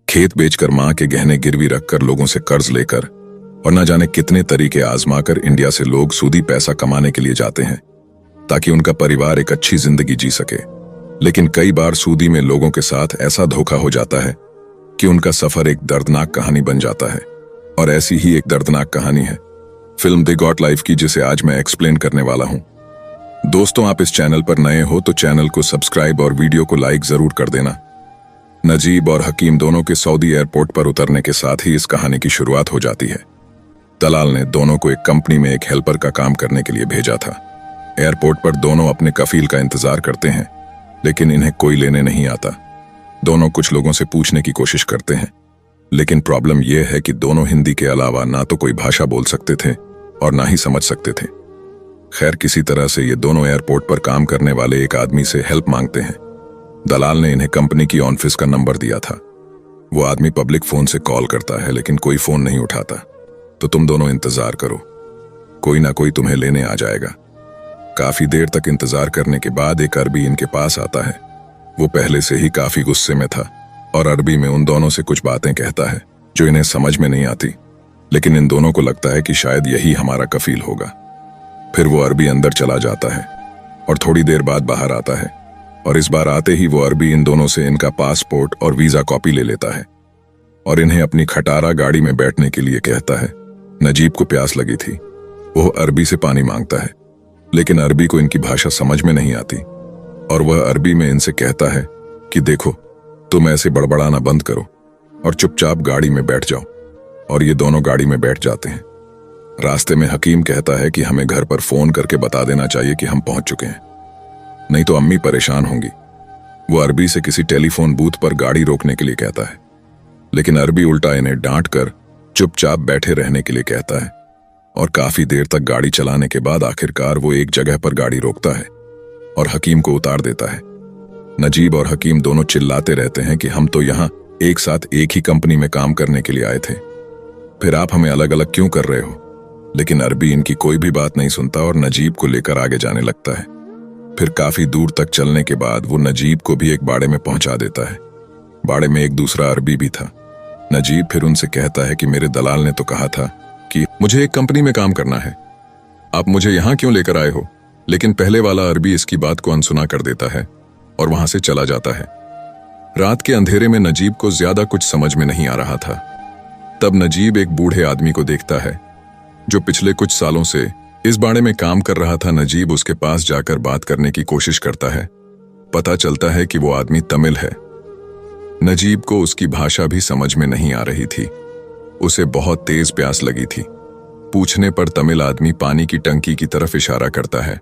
खेत बेचकर मां के गहने गिरवी रखकर लोगों से कर्ज लेकर और न जाने कितने तरीके आजमाकर इंडिया से लोग सूदी पैसा कमाने के लिए जाते हैं ताकि उनका परिवार एक अच्छी जिंदगी जी सके। लेकिन कई बार सूदी में लोगों के साथ ऐसा धोखा हो जाता है कि उनका सफर एक दर्दनाक कहानी बन जाता है। और ऐसी ही एक दर्दनाक कहानी है फिल्म दे गॉट लाइफ की, जिसे आज मैं एक्सप्लेन करने वाला हूं। दोस्तों, आप इस चैनल पर नए हो तो चैनल को सब्सक्राइब और वीडियो को लाइक जरूर कर देना। नजीब और हकीम दोनों के सऊदी एयरपोर्ट पर उतरने के साथ ही इस कहानी की शुरुआत हो जाती है। दलाल ने दोनों को एक कंपनी में एक हेल्पर का काम करने के लिए भेजा था। एयरपोर्ट पर दोनों अपने कफील का इंतजार करते हैं, लेकिन इन्हें कोई लेने नहीं आता। दोनों कुछ लोगों से पूछने की कोशिश करते हैं, लेकिन प्रॉब्लम यह है कि दोनों हिंदी के अलावा ना तो कोई भाषा बोल सकते थे और ना ही समझ सकते थे। खैर, किसी तरह से ये दोनों एयरपोर्ट पर काम करने वाले एक आदमी से हेल्प मांगते हैं। दलाल ने इन्हें कंपनी की ऑफिस का नंबर दिया था। वो आदमी पब्लिक फोन से कॉल करता है, लेकिन कोई फोन नहीं उठाता। तो तुम दोनों इंतजार करो, कोई ना कोई तुम्हें लेने आ जाएगा। काफी देर तक इंतजार करने के बाद एक अरबी इनके पास आता है। वो पहले से ही काफी गुस्से में था और अरबी में उन दोनों से कुछ बातें कहता है जो इन्हें समझ में नहीं आती, लेकिन इन दोनों को लगता है कि शायद यही हमारा कफील होगा। फिर वो अरबी अंदर चला जाता है और थोड़ी देर बाद बाहर आता है, और इस बार आते ही वो अरबी इन दोनों से इनका पासपोर्ट और वीजा कॉपी ले लेता है और इन्हें अपनी खटारा गाड़ी में बैठने के लिए कहता है। नजीब को प्यास लगी थी। वो अरबी से पानी मांगता है, लेकिन अरबी को इनकी भाषा समझ में नहीं आती और वह अरबी में इनसे कहता है कि देखो, तुम ऐसे बड़बड़ाना बंद करो और चुपचाप गाड़ी में बैठ जाओ। और ये दोनों गाड़ी में बैठ जाते हैं। रास्ते में हकीम कहता है कि हमें घर पर फोन करके बता देना चाहिए कि हम पहुंच चुके हैं, नहीं तो अम्मी परेशान होंगी। वो अरबी से किसी टेलीफोन बूथ पर गाड़ी रोकने के लिए कहता है, लेकिन अरबी उल्टा इन्हें डांट कर चुपचाप बैठे रहने के लिए कहता है। और काफी देर तक गाड़ी चलाने के बाद आखिरकार वो एक जगह पर गाड़ी रोकता है और हकीम को उतार देता है। नजीब और हकीम दोनों चिल्लाते रहते हैं कि हम तो यहाँ एक साथ एक ही कंपनी में काम करने के लिए आए थे, फिर आप हमें अलग अलग क्यों कर रहे हो। लेकिन अरबी इनकी कोई भी बात नहीं सुनता और नजीब को लेकर आगे जाने लगता है। फिर काफी दूर तक चलने के बाद वो नजीब को भी एक बाड़े में पहुंचा देता है। बाड़े में एक दूसरा अरबी भी था। नजीब फिर उनसे कहता है कि मेरे दलाल ने तो कहा था कि मुझे एक कंपनी में काम करना है, आप मुझे यहां क्यों लेकर आए हो। लेकिन पहले वाला अरबी इसकी बात को अनसुना कर देता है और वहां से चला जाता है। रात के अंधेरे में नजीब को ज्यादा कुछ समझ में नहीं आ रहा था। तब नजीब एक बूढ़े आदमी को देखता है जो पिछले कुछ सालों से इस बाड़े में काम कर रहा था। नजीब उसके पास जाकर बात करने की कोशिश करता है। पता चलता है कि वो आदमी तमिल है। नजीब को उसकी भाषा भी समझ में नहीं आ रही थी। उसे बहुत तेज प्यास लगी थी। पूछने पर तमिल आदमी पानी की टंकी की तरफ इशारा करता है।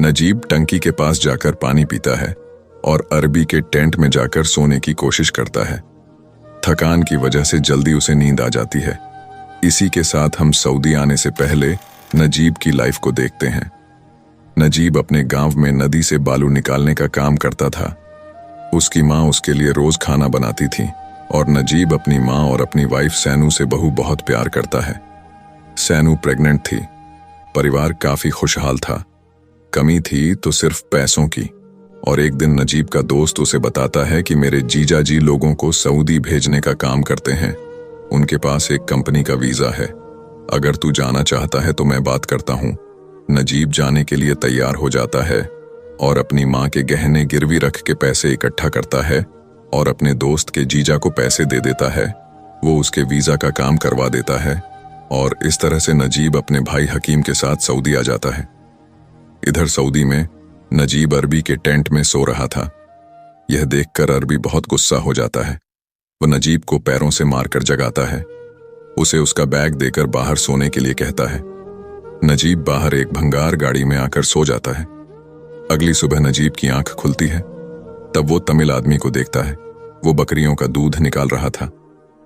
नजीब टंकी के पास जाकर पानी पीता है और अरबी के टेंट में जाकर सोने की कोशिश करता है। थकान की वजह से जल्दी उसे नींद आ जाती है। इसी के साथ हम सऊदी आने से पहले नजीब की लाइफ को देखते हैं। नजीब अपने गांव में नदी से बालू निकालने का काम करता था। उसकी माँ उसके लिए रोज खाना बनाती थी और नजीब अपनी माँ और अपनी वाइफ सैनू से बहुत प्यार करता है। सैनू प्रेग्नेंट थी। परिवार काफी खुशहाल था। कमी थी तो सिर्फ पैसों की। और एक दिन नजीब का दोस्त उसे बताता है कि मेरे जीजा जी लोगों को सऊदी भेजने का काम करते हैं। उनके पास एक कंपनी का वीजा है। अगर तू जाना चाहता है तो मैं बात करता हूँ। नजीब जाने के लिए तैयार हो जाता है और अपनी माँ के गहने गिरवी रख के पैसे इकट्ठा करता है और अपने दोस्त के जीजा को पैसे दे देता है। वो उसके वीजा का काम करवा देता है और इस तरह से नजीब अपने भाई हकीम के साथ सऊदी आ जाता है। इधर सऊदी में नजीब अरबी के टेंट में सो रहा था। यह देखकर अरबी बहुत गुस्सा हो जाता है। वह नजीब को पैरों से मारकर जगाता है। उसे उसका बैग देकर बाहर सोने के लिए कहता है। नजीब बाहर एक भंगार गाड़ी में आकर सो जाता है। अगली सुबह नजीब की आंख खुलती है। तब वो तमिल आदमी को देखता है। वो बकरियों का दूध निकाल रहा था।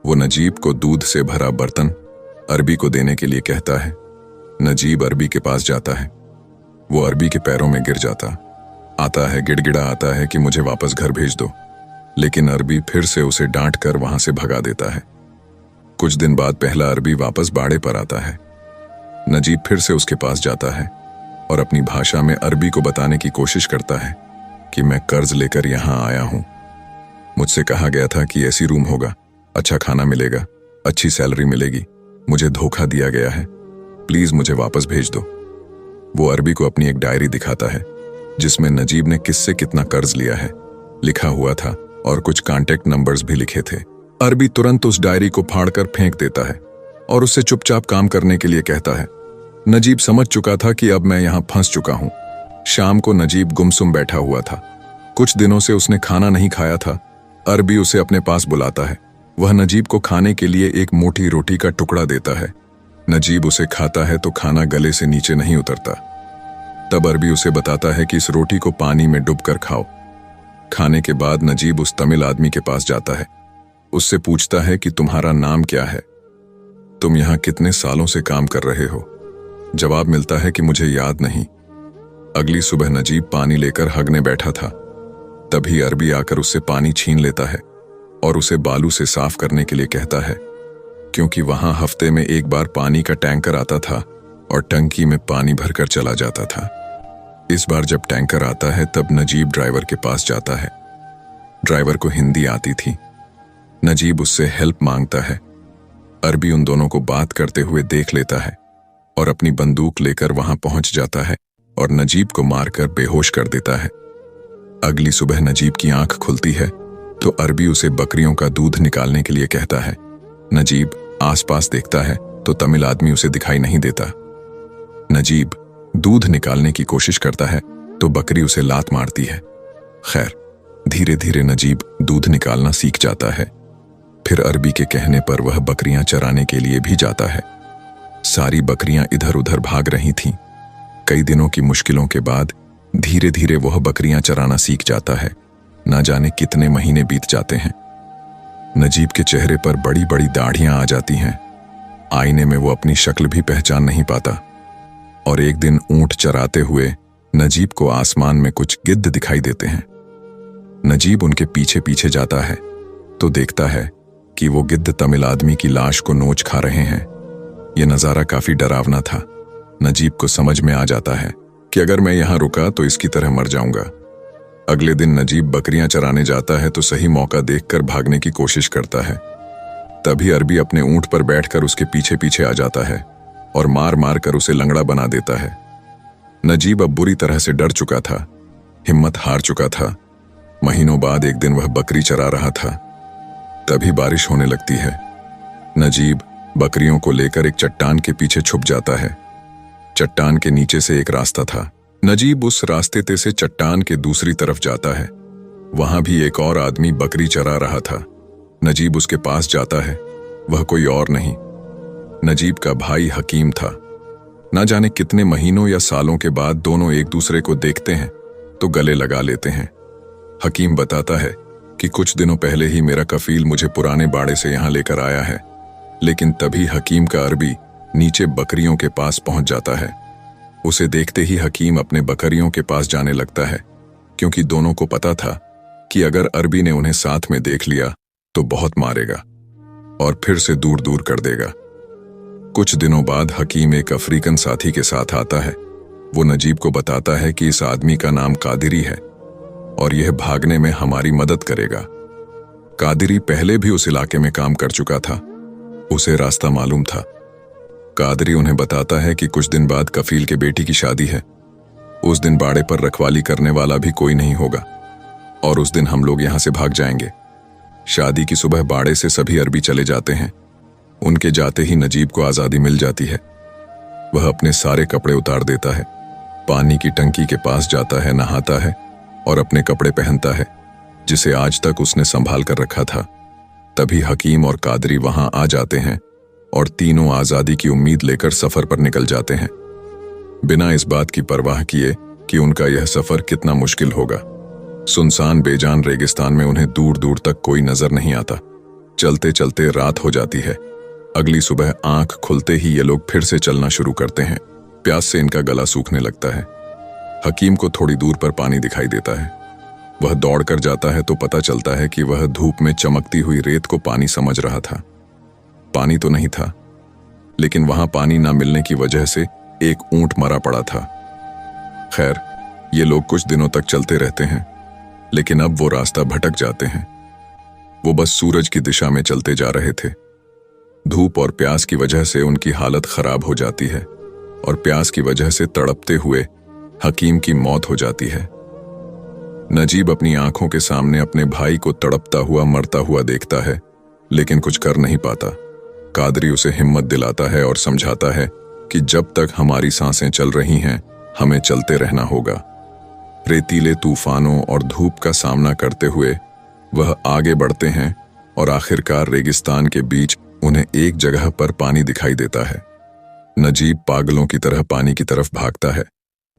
वो नजीब को दूध से भरा बर्तन अरबी को देने के लिए कहता है। नजीब अरबी के पास जाता है। वो अरबी के पैरों में गिर जाता आता है, गिड़गिड़ा आता है कि मुझे वापस घर भेज दो। लेकिन अरबी फिर से उसे डांट कर वहां से भगा देता है। कुछ दिन बाद पहला अरबी वापस बाड़े पर आता है। नजीब फिर से उसके पास जाता है और अपनी भाषा में अरबी को बताने की कोशिश करता है कि मैं कर्ज लेकर यहां आया हूं। मुझसे कहा गया था कि एसी रूम होगा अच्छा खाना मिलेगा, अच्छी सैलरी मिलेगी, मुझे धोखा दिया गया है, प्लीज मुझे वापस भेज दो। वो अरबी को अपनी एक डायरी दिखाता है जिसमें नजीब ने किससे कितना कर्ज लिया है लिखा हुआ था और कुछ कांटेक्ट नंबर्स भी लिखे थे। अरबी तुरंत उस डायरी को फाड़कर फेंक देता है और उससे चुपचाप काम करने के लिए कहता है। नजीब समझ चुका था कि अब मैं यहां फंस चुका हूं। शाम को नजीब गुमसुम बैठा हुआ था। कुछ दिनों से उसने खाना नहीं खाया था। अरबी उसे अपने पास बुलाता है। वह नजीब को खाने के लिए एक मोटी रोटी का टुकड़ा देता है। नजीब उसे खाता है तो खाना गले से नीचे नहीं उतरता। तब अरबी उसे बताता है कि इस रोटी को पानी में डुबकर खाओ। खाने के बाद नजीब उस तमिल आदमी के पास जाता है। उससे पूछता है कि तुम्हारा नाम क्या है, तुम यहां कितने सालों से काम कर रहे हो। जवाब मिलता है कि मुझे याद नहीं। अगली सुबह नजीब पानी लेकर हगने बैठा था। तभी अरबी आकर उससे पानी छीन लेता है और उसे बालू से साफ करने के लिए कहता है, क्योंकि वहां हफ्ते में एक बार पानी का टैंकर आता था और टंकी में पानी भरकर चला जाता था। इस बार जब टैंकर आता है तब नजीब ड्राइवर के पास जाता है। ड्राइवर को हिंदी आती थी। नजीब उससे हेल्प मांगता है। अरबी उन दोनों को बात करते हुए देख लेता है और अपनी बंदूक लेकर वहां पहुंच जाता है और नजीब को मारकर बेहोश कर देता है। अगली सुबह नजीब की आंख खुलती है तो अरबी उसे बकरियों का दूध निकालने के लिए कहता है। नजीब आसपास देखता है तो तमिल आदमी उसे दिखाई नहीं देता। नजीब दूध निकालने की कोशिश करता है तो बकरी उसे लात मारती है। खैर, धीरे धीरे नजीब दूध निकालना सीख जाता है। फिर अरबी के कहने पर वह बकरियां चराने के लिए भी जाता है। सारी बकरियां इधर उधर भाग रही थीं। कई दिनों की मुश्किलों के बाद धीरे धीरे वह बकरियां चराना सीख जाता है। ना जाने कितने महीने बीत जाते हैं। नजीब के चेहरे पर बड़ी बड़ी दाढ़ियां आ जाती हैं। आईने में वो अपनी शक्ल भी पहचान नहीं पाता। और एक दिन ऊंट चराते हुए नजीब को आसमान में कुछ गिद्ध दिखाई देते हैं। नजीब उनके पीछे पीछे जाता है तो देखता है कि वो गिद्ध तमिल आदमी की लाश को नोच खा रहे हैं। यह नजारा काफी डरावना था। नजीब को समझ में आ जाता है कि अगर मैं यहां रुका तो इसकी तरह मर जाऊंगा। अगले दिन नजीब बकरियां चराने जाता है तो सही मौका देखकर भागने की कोशिश करता है। तभी अरबी अपने ऊंट पर बैठकर उसके पीछे पीछे आ जाता है और मार मार कर उसे लंगड़ा बना देता है। नजीब अब बुरी तरह से डर चुका था, हिम्मत हार चुका था। महीनों बाद एक दिन वह बकरी चरा रहा था। तभी बारिश होने लगती है। नजीब बकरियों को लेकर एक चट्टान के पीछे छुप जाता है। चट्टान के नीचे से एक रास्ता था। नजीब उस रास्ते से चट्टान के दूसरी तरफ जाता है। वहां भी एक और आदमी बकरी चरा रहा था। नजीब उसके पास जाता है। वह कोई और नहीं, नजीब का भाई हकीम था। ना जाने कितने महीनों या सालों के बाद दोनों एक दूसरे को देखते हैं तो गले लगा लेते हैं। हकीम बताता है कि कुछ दिनों पहले ही मेरा कफील मुझे पुराने बाड़े से यहां लेकर आया है। लेकिन तभी हकीम का अरबी नीचे बकरियों के पास पहुंच जाता है। उसे देखते ही हकीम अपने बकरियों के पास जाने लगता है, क्योंकि दोनों को पता था कि अगर अरबी ने उन्हें साथ में देख लिया तो बहुत मारेगा और फिर से दूर दूर कर देगा। कुछ दिनों बाद हकीम एक अफ्रीकन साथी के साथ आता है। वो नजीब को बताता है कि इस आदमी का नाम कादिरी है और यह भागने में हमारी मदद करेगा। कादिरी पहले भी उस इलाके में काम कर चुका था, उसे रास्ता मालूम था। कादरी उन्हें बताता है कि कुछ दिन बाद कफील के बेटी की शादी है। उस दिन बाड़े पर रखवाली करने वाला भी कोई नहीं होगा और उस दिन हम लोग यहां से भाग जाएंगे। शादी की सुबह बाड़े से सभी अरबी चले जाते हैं। उनके जाते ही नजीब को आजादी मिल जाती है। वह अपने सारे कपड़े उतार देता है, पानी की टंकी के पास जाता है, नहाता है और अपने कपड़े पहनता है जिसे आज तक उसने संभाल कर रखा था। तभी हकीम और कादरी वहां आ जाते हैं और तीनों आजादी की उम्मीद लेकर सफर पर निकल जाते हैं, बिना इस बात की परवाह किए कि उनका यह सफर कितना मुश्किल होगा। सुनसान बेजान रेगिस्तान में उन्हें दूर दूर तक कोई नजर नहीं आता। चलते चलते रात हो जाती है। अगली सुबह आंख खुलते ही ये लोग फिर से चलना शुरू करते हैं। प्यास से इनका गला सूखने लगता है। हकीम को थोड़ी दूर पर पानी दिखाई देता है। वह दौड़कर जाता है तो पता चलता है कि वह धूप में चमकती हुई रेत को पानी समझ रहा था। पानी तो नहीं था, लेकिन वहां पानी ना मिलने की वजह से एक ऊंट मरा पड़ा था। खैर, ये लोग कुछ दिनों तक चलते रहते हैं, लेकिन अब वो रास्ता भटक जाते हैं। वो बस सूरज की दिशा में चलते जा रहे थे। धूप और प्यास की वजह से उनकी हालत खराब हो जाती है और प्यास की वजह से तड़पते हुए हकीम की मौत हो जाती है। नजीब अपनी आंखों के सामने अपने भाई को तड़पता हुआ मरता हुआ देखता है, लेकिन कुछ कर नहीं पाता। कादरी उसे हिम्मत दिलाता है और समझाता है कि जब तक हमारी सांसें चल रही हैं, हमें चलते रहना होगा। रेतीले तूफानों और धूप का सामना करते हुए वह आगे बढ़ते हैं और आखिरकार रेगिस्तान के बीच उन्हें एक जगह पर पानी दिखाई देता है। नजीब पागलों की तरह पानी की तरफ भागता है,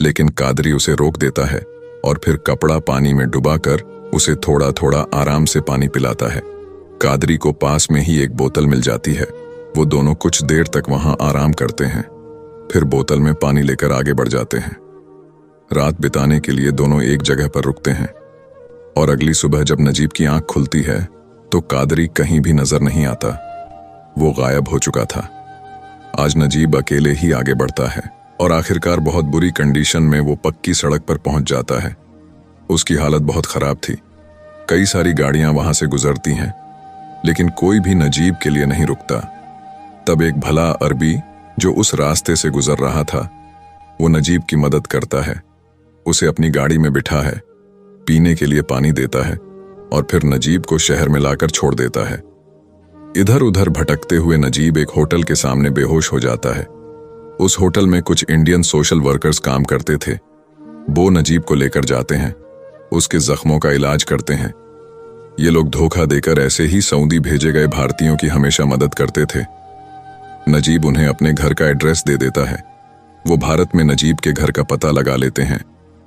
लेकिन कादरी उसे रोक देता है और फिर कपड़ा पानी में डुबाकर उसे थोड़ा थोड़ा आराम से पानी पिलाता है। कादरी को पास में ही एक बोतल मिल जाती है। वो दोनों कुछ देर तक वहां आराम करते हैं, फिर बोतल में पानी लेकर आगे बढ़ जाते हैं। रात बिताने के लिए दोनों एक जगह पर रुकते हैं और अगली सुबह जब नजीब की आंख खुलती है तो कादरी कहीं भी नजर नहीं आता। वो गायब हो चुका था। आज नजीब अकेले ही आगे बढ़ता है और आखिरकार बहुत बुरी कंडीशन में वो पक्की सड़क पर पहुंच जाता है। उसकी हालत बहुत खराब थी। कई सारी गाड़ियां वहां से गुजरती हैं, लेकिन कोई भी नजीब के लिए नहीं रुकता। तब एक भला अरबी जो उस रास्ते से गुजर रहा था, वो नजीब की मदद करता है। उसे अपनी गाड़ी में बिठा है, पीने के लिए पानी देता है और फिर नजीब को शहर में लाकर छोड़ देता है। इधर उधर भटकते हुए नजीब एक होटल के सामने बेहोश हो जाता है। उस होटल में कुछ इंडियन सोशल वर्कर्स काम करते थे। वो नजीब को लेकर जाते हैं, उसके जख्मों का इलाज करते हैं। ये लोग धोखा देकर ऐसे ही सऊदी भेजे गए भारतीयों की हमेशा मदद करते थे। नजीब उन्हें अपने घर का एड्रेस दे देता है। वो भारत में नजीब के घर का पता लगा लेते हैं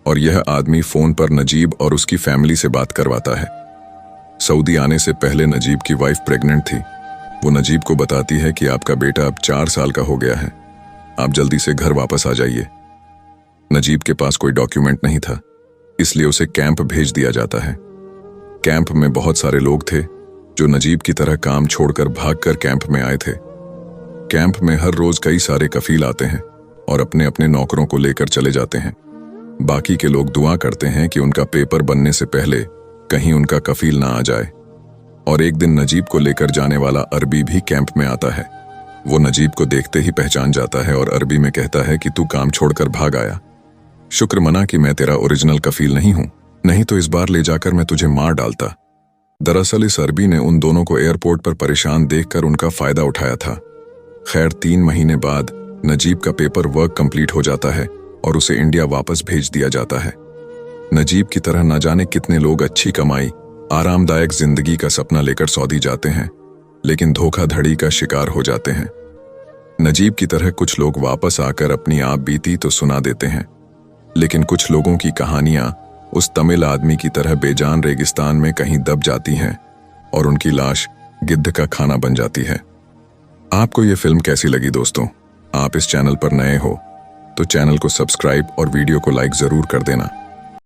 और यह आदमी फोन पर नजीब और उसकी फैमिली से बात करवाता है। सऊदी आने से पहले नजीब की वाइफ प्रेग्नेंट थी। वो नजीब को बताती है कि आपका बेटा अब 4 साल का हो गया है, आप जल्दी से घर वापस आ जाइए। नजीब के पास कोई डॉक्यूमेंट नहीं था, इसलिए उसे कैंप भेज दिया जाता है। कैंप में बहुत सारे लोग थे जो नजीब की तरह काम छोड़कर भागकर कैंप में आए थे। कैंप में हर रोज कई सारे कफील आते हैं और अपने अपने नौकरों को लेकर चले जाते हैं। बाकी के लोग दुआ करते हैं कि उनका पेपर बनने से पहले कहीं उनका कफील ना आ जाए। और एक दिन नजीब को लेकर जाने वाला अरबी भी कैंप में आता है। वो नजीब को देखते ही पहचान जाता है और अरबी में कहता है कि तू काम छोड़कर भाग आया। शुक्र मना कि मैं तेरा ओरिजिनल कफील नहीं हूं, नहीं तो इस बार ले जाकर मैं तुझे मार डालता। दरअसल इस अरबी ने उन दोनों को एयरपोर्ट पर परेशान देखकर उनका फायदा उठाया था। खैर 3 महीने बाद नजीब का पेपर वर्क कंप्लीट हो जाता है और उसे इंडिया वापस भेज दिया जाता है। नजीब की तरह न जाने कितने लोग अच्छी कमाई, आरामदायक जिंदगी का सपना लेकर सऊदी जाते हैं, लेकिन धोखाधड़ी का शिकार हो जाते हैं। नजीब की तरह कुछ लोग वापस आकर अपनी आप बीती तो सुना देते हैं, लेकिन कुछ लोगों की कहानियां उस तमिल आदमी की तरह बेजान रेगिस्तान में कहीं दब जाती हैं और उनकी लाश गिद्ध का खाना बन जाती है। आपको ये फिल्म कैसी लगी दोस्तों? आप इस चैनल पर नए हो तो चैनल को सब्सक्राइब और वीडियो को लाइक जरूर कर देना।